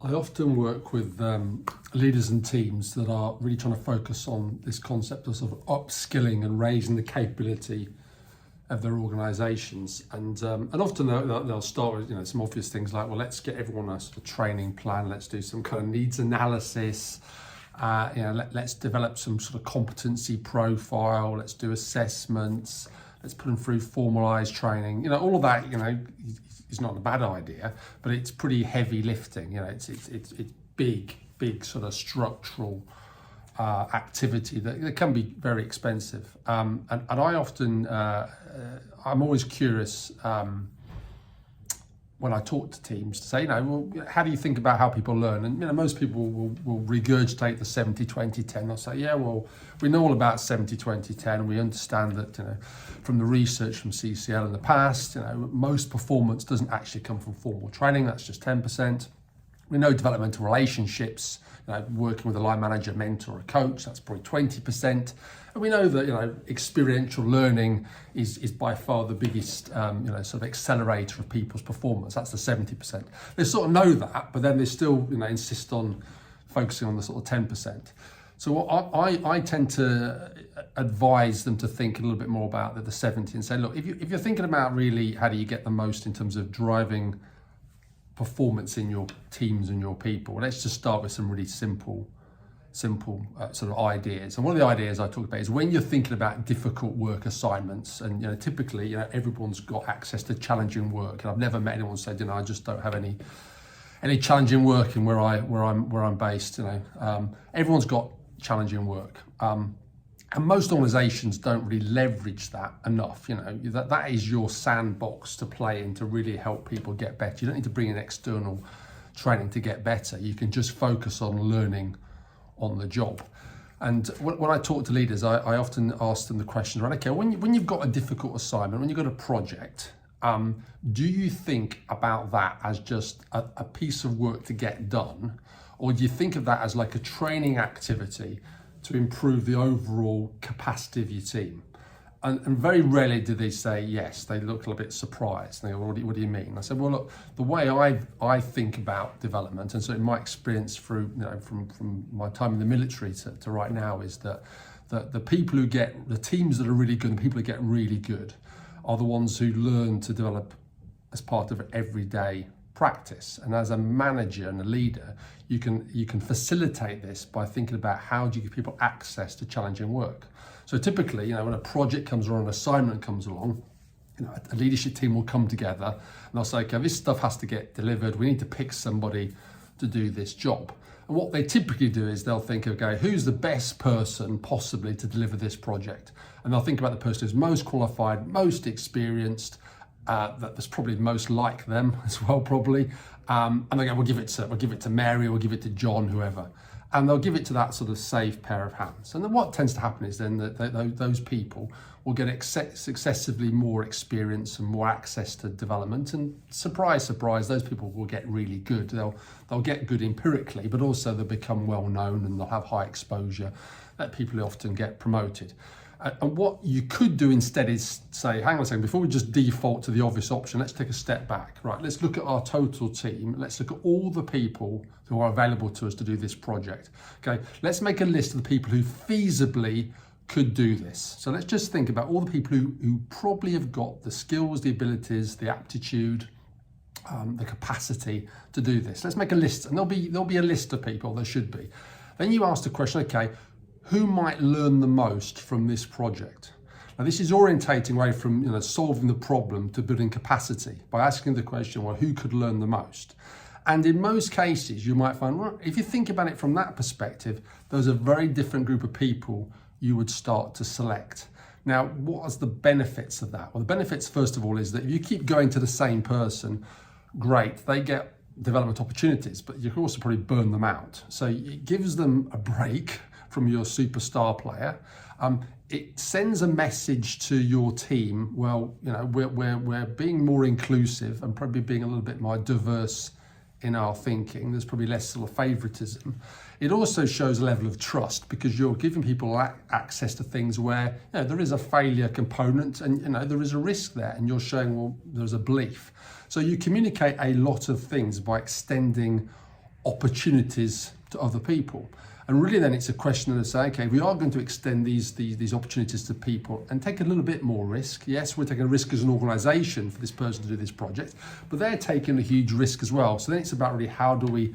I often work with leaders and teams that are really trying to focus on this concept of sort of upskilling and raising the capability of their organisations, and often they'll start with some obvious things like, well, let's get everyone a sort of training plan, let's do some kind of needs analysis, let's develop some sort of competency profile, let's do assessments, let's put them through formalised training. All of that is not a bad idea, but it's pretty heavy lifting. It's big sort of structural activity that can be very expensive. And I often, I'm always curious when I talk to teams to say, well, how do you think about how people learn? And most people will regurgitate the 70-20-10. They'll say, yeah, well, we know all about 70-20-10, and we understand that from the research from CCL in the past, most performance doesn't actually come from formal training. That's just 10%. We know developmental relationships, working with a line manager, mentor, or coach, that's probably 20%. And we know that experiential learning is by far the biggest sort of accelerator of people's performance. That's the 70%. They sort of know that, but then they still insist on focusing on the sort of 10%. So what I tend to advise them to think a little bit more about the 70 and say, look, if you're thinking about really how do you get the most in terms of driving performance in your teams and your people, let's just start with some really simple sort of ideas. And one of the ideas I talk about is when you're thinking about difficult work assignments, and typically everyone's got access to challenging work, and I've never met anyone say I just don't have any challenging work in where I'm based. Everyone's got challenging work, and most organizations don't really leverage that enough. That is your sandbox to play in to really help people get better. You don't need to bring in external training to get better. You can just focus on learning on the job. And when I talk to leaders, I often ask them the question, right, okay, when you've got a difficult assignment, when you've got a project, do you think about that as just a piece of work to get done? Or do you think of that as like a training activity to improve the overall capacity of your team? And very rarely do they say yes. They look a little bit surprised. They go, what do you mean? I said, well, look, the way I think about development, and so in my experience through, from my time in the military to right now, is that the people who get, the teams that are really good, and the people who get really good are the ones who learn to develop as part of everyday practice. And as a manager and a leader, you can facilitate this by thinking about how do you give people access to challenging work. So typically, when a project comes along, an assignment comes along, a leadership team will come together and they'll say, okay, this stuff has to get delivered. We need to pick somebody to do this job. And what they typically do is they'll think, okay, who's the best person possibly to deliver this project? And they'll think about the person who's most qualified, most experienced, that's probably most like them as well, probably. And they go, we'll give it to Mary, we'll give it to John, whoever. And they'll give it to that sort of safe pair of hands. And then what tends to happen is then that those people will get successively more experience and more access to development. And surprise, surprise, those people will get really good. They'll get good empirically, but also they'll become well known and they'll have high exposure. That people often get promoted. And what you could do instead is say, hang on a second, before we just default to the obvious option, let's take a step back. Right, let's look at our total team. Let's look at all the people who are available to us to do this project. Okay, let's make a list of the people who feasibly could do this. So let's just think about all the people who probably have got the skills, the abilities, the aptitude, the capacity to do this. Let's make a list, and there'll be a list of people, there should be. Then you ask the question, okay, who might learn the most from this project? Now, this is orientating away from solving the problem to building capacity by asking the question, well, who could learn the most? And in most cases, you might find, well, if you think about it from that perspective, there's a very different group of people you would start to select. Now, what is the benefits of that? Well, the benefits, first of all, is that if you keep going to the same person, great, they get development opportunities, but you can also probably burn them out. So it gives them a break from your superstar player. It sends a message to your team, well, we're being more inclusive and probably being a little bit more diverse in our thinking. There's probably less sort of favoritism. It also shows a level of trust because you're giving people access to things where there is a failure component and there is a risk there, and you're showing, well, there's a belief. So you communicate a lot of things by extending opportunities to other people. And really then it's a question of saying, okay, we are going to extend these opportunities to people and take a little bit more risk. Yes, we're taking a risk as an organisation for this person to do this project, but they're taking a huge risk as well. So then it's about really how do we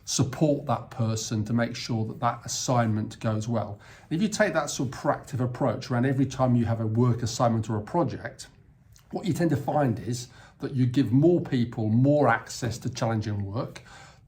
support that person to make sure that that assignment goes well. And if you take that sort of proactive approach around every time you have a work assignment or a project, what you tend to find is that you give more people more access to challenging work.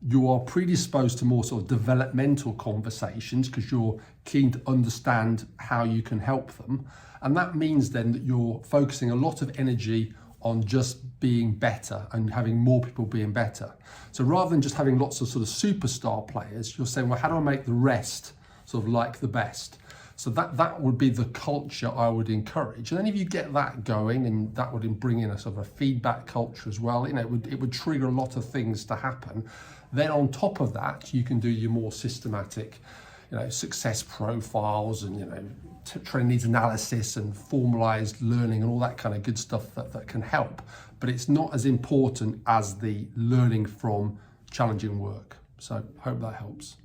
You are predisposed to more sort of developmental conversations because you're keen to understand how you can help them. And that means then that you're focusing a lot of energy on just being better and having more people being better. So rather than just having lots of sort of superstar players, you're saying, well, how do I make the rest sort of like the best? So that would be the culture I would encourage. And then if you get that going, and that would bring in a sort of a feedback culture as well, it would trigger a lot of things to happen. Then on top of that, you can do your more systematic, success profiles and, training needs analysis and formalized learning and all that kind of good stuff that can help. But it's not as important as the learning from challenging work. So hope that helps.